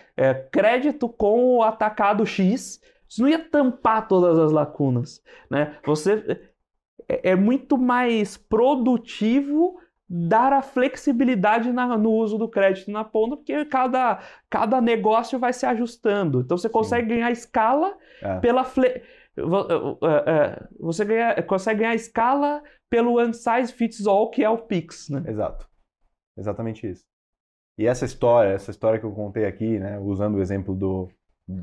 crédito com o atacado X, isso não ia tampar todas as lacunas, né? É muito mais produtivo dar a flexibilidade no uso do crédito na ponta, porque cada negócio vai se ajustando. Então você consegue ganhar escala você consegue ganhar escala pelo one size fits all, que é o Pix, né? Exato. Exatamente isso. E essa história que eu contei aqui, né, usando o exemplo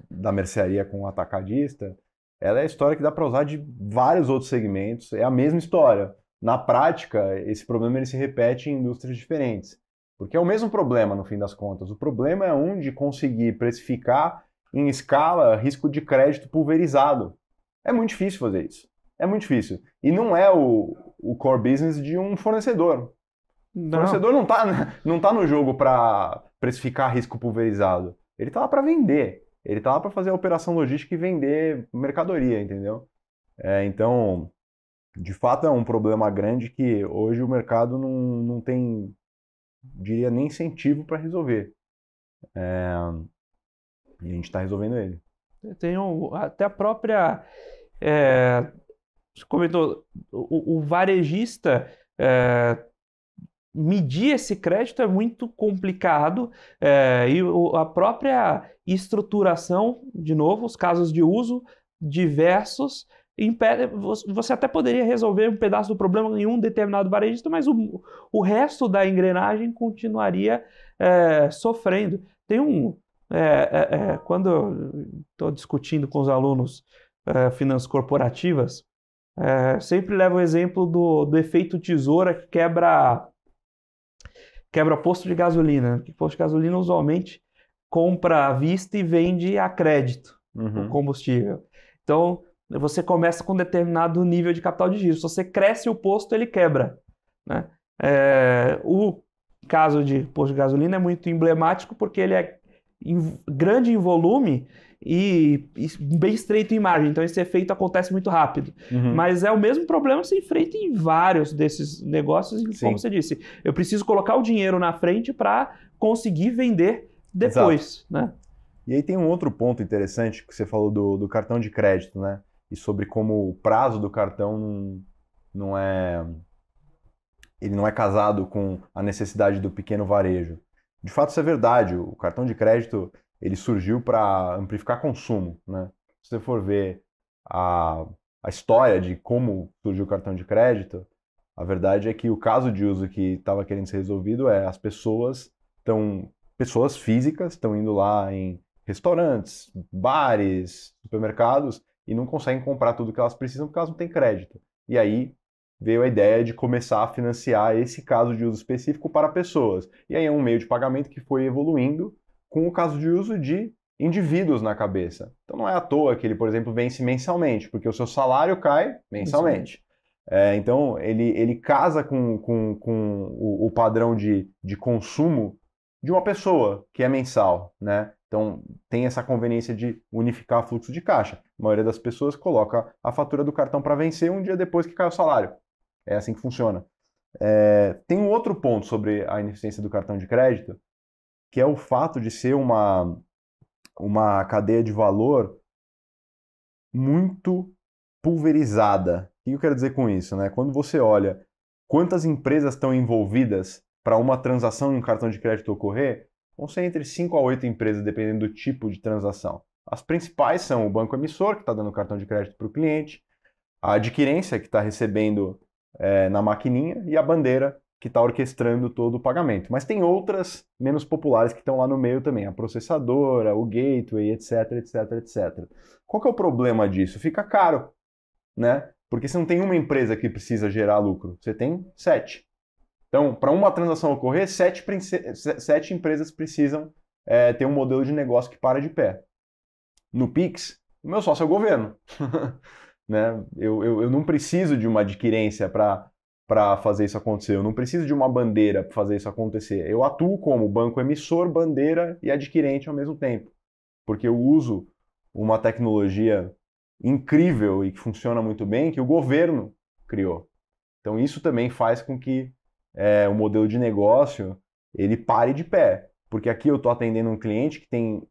da mercearia com o atacadista, ela é a história que dá para usar de vários outros segmentos. É a mesma história. Na prática, esse problema ele se repete em indústrias diferentes. Porque é o mesmo problema, no fim das contas. O problema é de conseguir precificar em escala risco de crédito pulverizado. É muito difícil fazer isso. É muito difícil. E não é o core business de um fornecedor. O fornecedor não tá no jogo para precificar risco pulverizado. Ele tá lá para vender. Ele tá lá para fazer a operação logística e vender mercadoria, entendeu? Então, de fato, é um problema grande que hoje o mercado não tem, diria, nem incentivo para resolver. E a gente está resolvendo ele. Tem até a própria... você comentou, o varejista... medir esse crédito é muito complicado e a própria estruturação, de novo, os casos de uso diversos, você até poderia resolver um pedaço do problema em um determinado varejista, mas o resto da engrenagem continuaria sofrendo. Quando eu estou discutindo com os alunos finanças corporativas, sempre levo o exemplo do efeito tesoura que quebra quebra posto de gasolina. Porque posto de gasolina usualmente compra à vista e vende a crédito o combustível. Então, você começa com um determinado nível de capital de giro. Se você cresce o posto, ele quebra, né? O caso de posto de gasolina é muito emblemático porque ele é grande em volume e bem estreito em margem. Então, esse efeito acontece muito rápido. Mas é o mesmo problema que se enfrenta em vários desses negócios. E, como você disse, eu preciso colocar o dinheiro na frente para conseguir vender depois, né? E aí tem um outro ponto interessante que você falou do cartão de crédito, né? E sobre como o prazo do cartão ele não é casado com a necessidade do pequeno varejo. De fato, isso é verdade. O cartão de crédito ele surgiu para amplificar consumo, né? Se você for ver a história de como surgiu o cartão de crédito, a verdade é que o caso de uso que estava querendo ser resolvido é as pessoas físicas estão indo lá em restaurantes, bares, supermercados e não conseguem comprar tudo que elas precisam porque elas não têm crédito. E aí veio a ideia de começar a financiar esse caso de uso específico para pessoas. E aí é um meio de pagamento que foi evoluindo com o caso de uso de indivíduos na cabeça. Então não é à toa que ele, por exemplo, vence mensalmente, porque o seu salário cai mensalmente. Então ele casa com o padrão de consumo de uma pessoa que é mensal, né? Então tem essa conveniência de unificar fluxo de caixa. A maioria das pessoas coloca a fatura do cartão para vencer um dia depois que cai o salário. É assim que funciona. Tem um outro ponto sobre a ineficiência do cartão de crédito, que é o fato de ser uma cadeia de valor muito pulverizada. O que eu quero dizer com isso, né? Quando você olha quantas empresas estão envolvidas para uma transação em um cartão de crédito ocorrer, vão ser entre 5 a 8 empresas, dependendo do tipo de transação. As principais são o banco emissor, que está dando cartão de crédito para o cliente, a adquirência, que está recebendo na maquininha, e a bandeira, que está orquestrando todo o pagamento. Mas tem outras menos populares que estão lá no meio também, a processadora, o gateway, etc, etc, etc. Qual que é o problema disso? Fica caro, né? Porque você não tem uma empresa que precisa gerar lucro, você tem 7. Então, para uma transação ocorrer, 7 empresas precisam ter um modelo de negócio que para de pé. No Pix, o meu sócio é o governo. Né? Eu não preciso de uma adquirência para fazer isso acontecer. Eu não preciso de uma bandeira para fazer isso acontecer. Eu atuo como banco emissor, bandeira e adquirente ao mesmo tempo. Porque eu uso uma tecnologia incrível e que funciona muito bem que o governo criou. Então isso também faz com que o modelo de negócio ele pare de pé. Porque aqui eu estou atendendo um cliente que tem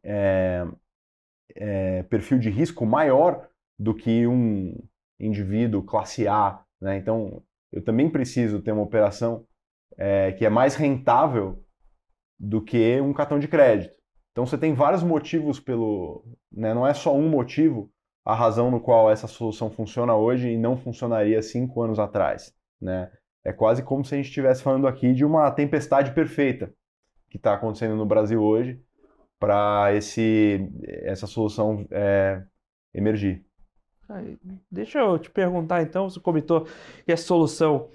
perfil de risco maior do que um indivíduo classe A, né? Então, eu também preciso ter uma operação que é mais rentável do que um cartão de crédito. Então, você tem vários motivos né? Não é só um motivo a razão no qual essa solução funciona hoje e não funcionaria 5 anos atrás, né? É quase como se a gente estivesse falando aqui de uma tempestade perfeita que está acontecendo no Brasil hoje para essa solução emergir. Deixa eu te perguntar então, você comentou que essa solução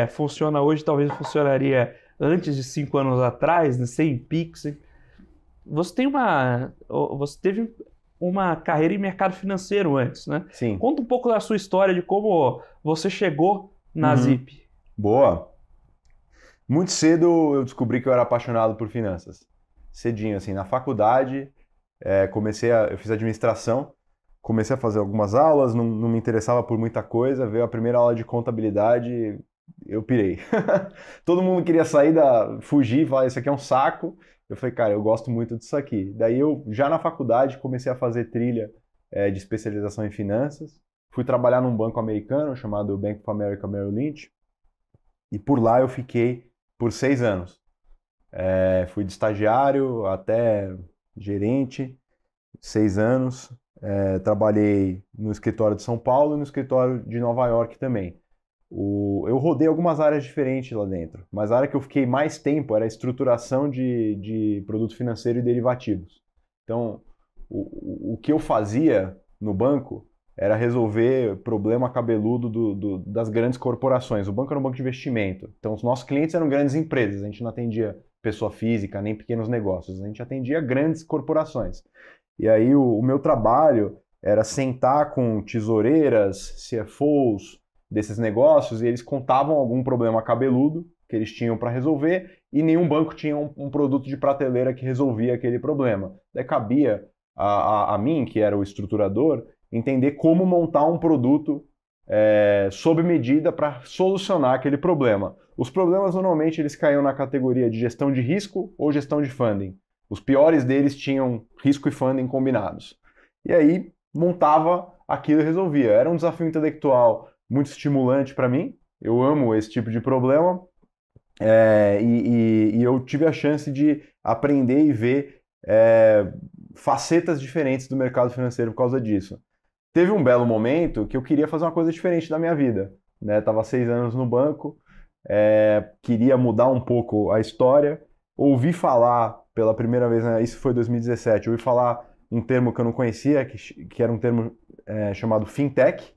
funciona hoje, talvez funcionaria antes de 5 anos atrás, né, sem Pix. Você teve uma carreira em mercado financeiro antes, né? Sim. Conta um pouco da sua história, de como você chegou na Zip. Boa. Muito cedo eu descobri que eu era apaixonado por finanças. Cedinho, assim, na faculdade, eu fiz administração, comecei a fazer algumas aulas, não me interessava por muita coisa, veio a primeira aula de contabilidade, eu pirei. Todo mundo queria fugir, falar, isso aqui é um saco. Eu falei, cara, eu gosto muito disso aqui. Daí eu, já na faculdade, comecei a fazer trilha de especialização em finanças. Fui trabalhar num banco americano chamado Bank of America Merrill Lynch. E por lá eu fiquei por 6 anos. Fui de estagiário até gerente, 6 anos. Trabalhei no escritório de São Paulo e no escritório de Nova York também. Eu rodei algumas áreas diferentes lá dentro, mas a área que eu fiquei mais tempo era a estruturação de produto financeiro e derivativos. Então, o que eu fazia no banco era resolver problema cabeludo das grandes corporações. O banco era um banco de investimento. Então, os nossos clientes eram grandes empresas. A gente não atendia pessoa física, nem pequenos negócios. A gente atendia grandes corporações. E aí, o meu trabalho era sentar com tesoureiras, CFOs desses negócios e eles contavam algum problema cabeludo que eles tinham para resolver e nenhum banco tinha um produto de prateleira que resolvia aquele problema. Daí cabia a mim, que era o estruturador, entender como montar um produto sob medida para solucionar aquele problema. Os problemas normalmente eles caíam na categoria de gestão de risco ou gestão de funding. Os piores deles tinham risco e funding combinados. E aí montava aquilo e resolvia. Era um desafio intelectual muito estimulante para mim. Eu amo esse tipo de problema. E eu tive a chance de aprender e ver facetas diferentes do mercado financeiro por causa disso. Teve um belo momento que eu queria fazer uma coisa diferente da minha vida. Né? Tava 6 anos no banco, queria mudar um pouco a história. Ouvi falar pela primeira vez, né? Isso foi 2017, ouvi falar um termo que eu não conhecia, que era um termo chamado fintech.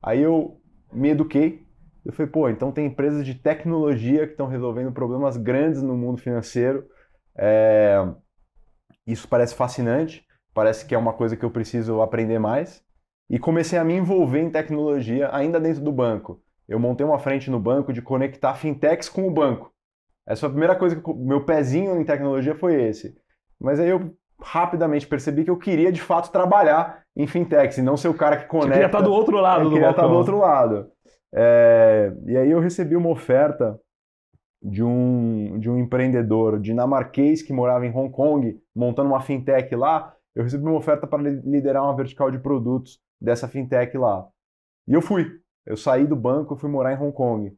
Aí eu me eduquei. Eu falei, pô, então tem empresas de tecnologia que estão resolvendo problemas grandes no mundo financeiro. Isso parece fascinante, parece que é uma coisa que eu preciso aprender mais. E comecei a me envolver em tecnologia ainda dentro do banco. Eu montei uma frente no banco de conectar fintechs com o banco. Essa foi a primeira coisa que meu pezinho em tecnologia foi esse. Mas aí eu rapidamente percebi que eu queria de fato trabalhar em fintechs e não ser o cara que conecta. Você queria estar do outro lado do balcão. Queria estar do outro lado. E aí eu recebi uma oferta de um empreendedor dinamarquês que morava em Hong Kong, montando uma fintech lá. Eu recebi uma oferta para liderar uma vertical de produtos dessa fintech lá. E eu fui. Eu saí do banco e fui morar em Hong Kong.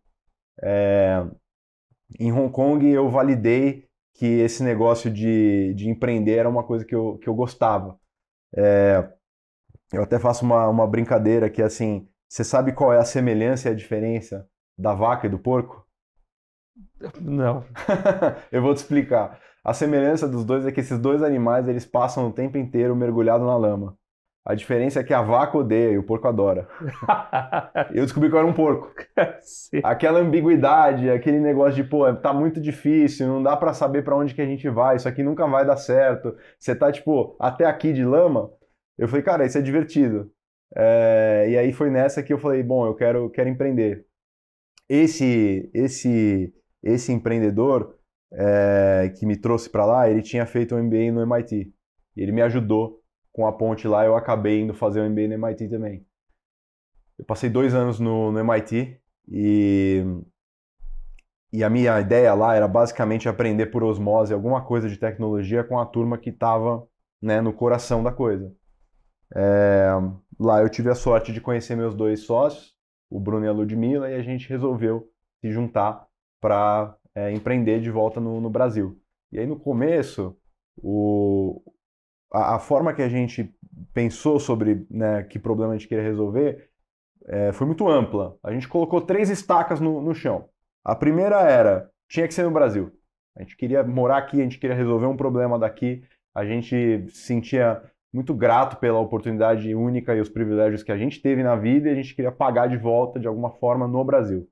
Em Hong Kong eu validei que esse negócio de empreender era uma coisa que eu gostava. Eu até faço uma brincadeira que é assim, você sabe qual é a semelhança e a diferença da vaca e do porco? Não. Eu vou te explicar. A semelhança dos dois é que esses dois animais eles passam o tempo inteiro mergulhado na lama. A diferença é que a vaca odeia e o porco adora. Eu descobri que eu era um porco. Sim. Aquela ambiguidade, aquele negócio de, pô, tá muito difícil, não dá pra saber pra onde que a gente vai, isso aqui nunca vai dar certo. Você tá, tipo, até aqui de lama. Eu falei, cara, isso é divertido. E aí foi nessa que eu falei, bom, eu quero empreender. Esse empreendedor que me trouxe pra lá, ele tinha feito um MBA no MIT. E ele me ajudou com a ponte lá, eu acabei indo fazer um MBA no MIT também. Eu passei 2 anos no MIT e a minha ideia lá era basicamente aprender por osmose alguma coisa de tecnologia com a turma que estava, né, no coração da coisa. Lá eu tive a sorte de conhecer meus 2 sócios, o Bruno e a Ludmilla, e a gente resolveu se juntar para empreender de volta no Brasil. E aí no começo, a forma que a gente pensou sobre, né, que problema a gente queria resolver foi muito ampla. A gente colocou 3 estacas no chão. A primeira era, tinha que ser no Brasil. A gente queria morar aqui, a gente queria resolver um problema daqui. A gente se sentia muito grato pela oportunidade única e os privilégios que a gente teve na vida e a gente queria pagar de volta de alguma forma no Brasil.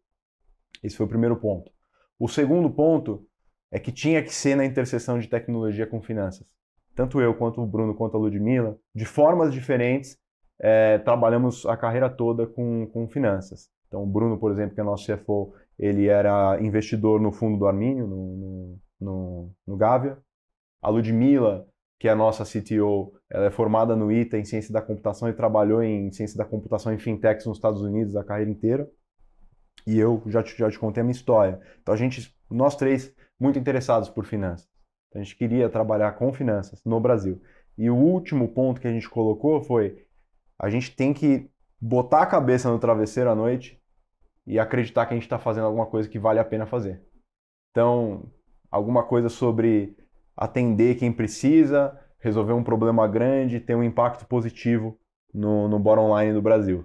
Esse foi o primeiro ponto. O segundo ponto é que tinha que ser na interseção de tecnologia com finanças. Tanto eu, quanto o Bruno, quanto a Ludmilla, de formas diferentes, trabalhamos a carreira toda com finanças. Então, o Bruno, por exemplo, que é nosso CFO, ele era investidor no fundo do Arminio, no Gávea. A Ludmilla, que é a nossa CTO, ela é formada no ITA em ciência da computação e trabalhou em ciência da computação em fintechs nos Estados Unidos a carreira inteira. E eu já te contei a minha história. Então, nós 3, muito interessados por finanças. Então, a gente queria trabalhar com finanças no Brasil. E o último ponto que a gente colocou foi: a gente tem que botar a cabeça no travesseiro à noite e acreditar que a gente está fazendo alguma coisa que vale a pena fazer. Então, alguma coisa sobre atender quem precisa, resolver um problema grande, ter um impacto positivo no bottom line do Brasil.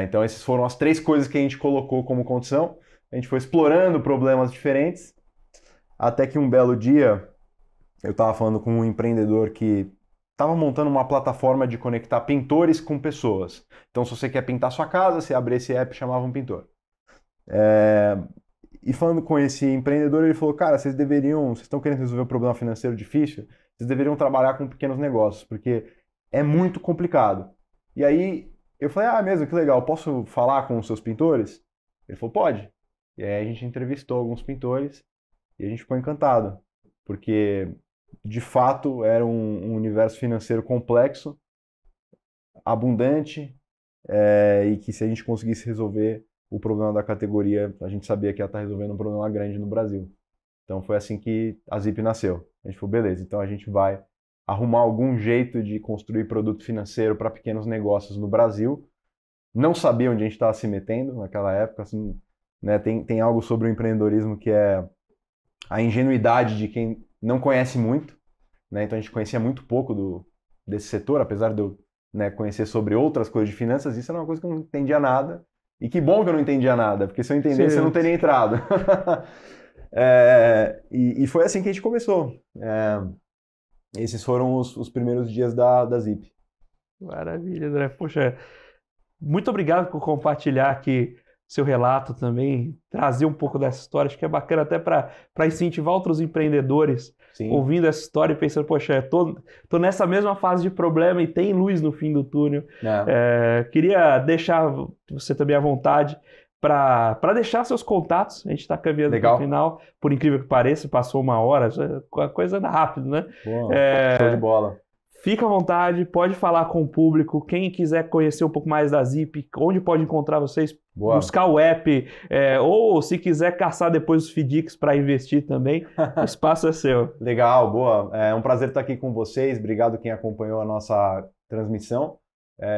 Então, essas foram as 3 coisas que a gente colocou como condição. A gente foi explorando problemas diferentes, até que um belo dia eu estava falando com um empreendedor que estava montando uma plataforma de conectar pintores com pessoas. Então, se você quer pintar sua casa, você abre esse app e chamava um pintor. E falando com esse empreendedor, ele falou, cara, vocês estão querendo resolver um problema financeiro difícil, vocês deveriam trabalhar com pequenos negócios, porque é muito complicado. E aí eu falei, mesmo, que legal, posso falar com os seus pintores? Ele falou, pode. E aí a gente entrevistou alguns pintores e a gente ficou encantado, porque de fato era um universo financeiro complexo, abundante, e que se a gente conseguisse resolver o problema da categoria, a gente sabia que ia estar resolvendo um problema grande no Brasil. Então foi assim que a Zip nasceu. A gente falou, beleza, então a gente vai arrumar algum jeito de construir produto financeiro para pequenos negócios no Brasil. Não sabia onde a gente estava se metendo naquela época. Assim, né, tem algo sobre o empreendedorismo que é a ingenuidade de quem não conhece muito. Né? Então a gente conhecia muito pouco desse setor, apesar de eu, né, conhecer sobre outras coisas de finanças, isso era uma coisa que eu não entendia nada. E que bom que eu não entendia nada, porque se eu entendesse eu não teria entrado. E foi assim que a gente começou. Esses foram os primeiros dias da Zip. Maravilha, André. Poxa, muito obrigado por compartilhar aqui seu relato também, trazer um pouco dessa história. Acho que é bacana até para incentivar outros empreendedores. Sim. Ouvindo essa história e pensando, poxa, tô nessa mesma fase de problema e tem luz no fim do túnel. Queria deixar você também à vontade para deixar seus contatos. A gente está caminhando para o final. Por incrível que pareça, passou 1 hora, a coisa anda rápido, né? Boa, show de bola. Fica à vontade, pode falar com o público. Quem quiser conhecer um pouco mais da Zip, onde pode encontrar vocês, buscar o app, ou se quiser caçar depois os FDICs para investir também, o espaço é seu. Legal, boa. É um prazer estar aqui com vocês. Obrigado quem acompanhou a nossa transmissão.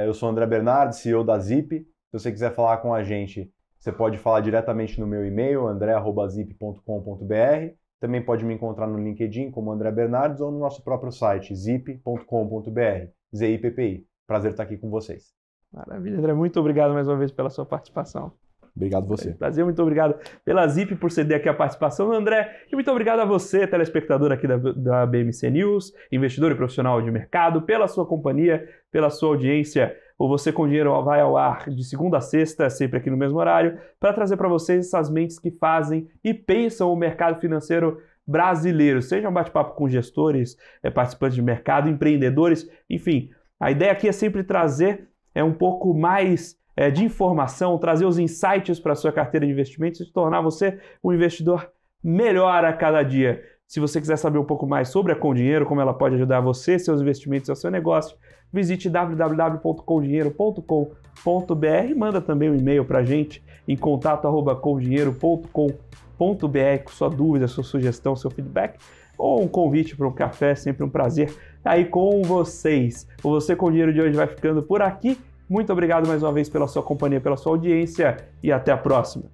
Eu sou o André Bernardes, CEO da Zip. Se você quiser falar com a gente, você pode falar diretamente no meu e-mail, andre@zip.com.br. Também pode me encontrar no LinkedIn como André Bernardes ou no nosso próprio site, zip.com.br, ZIPPI. Prazer estar aqui com vocês. Maravilha, André. Muito obrigado mais uma vez pela sua participação. Obrigado você. Prazer, muito obrigado pela Zip por ceder aqui a participação do André. E muito obrigado a você, telespectador aqui da BMC News, investidor e profissional de mercado, pela sua companhia, pela sua audiência. O Você com Dinheiro vai ao ar de segunda a sexta, sempre aqui no mesmo horário, para trazer para vocês essas mentes que fazem e pensam o mercado financeiro brasileiro. Seja um bate-papo com gestores, participantes de mercado, empreendedores, enfim. A ideia aqui é sempre trazer um pouco mais de informação, trazer os insights para a sua carteira de investimentos e se tornar você um investidor melhor a cada dia. Se você quiser saber um pouco mais sobre a Com Dinheiro, como ela pode ajudar você, seus investimentos e o seu negócio, visite www.comdinheiro.com.br e manda também um e-mail para a gente em contato@comdinheiro.com.br com sua dúvida, sua sugestão, seu feedback ou um convite para um café, sempre um prazer estar aí com vocês. O Você com Dinheiro de hoje vai ficando por aqui. Muito obrigado mais uma vez pela sua companhia, pela sua audiência e até a próxima.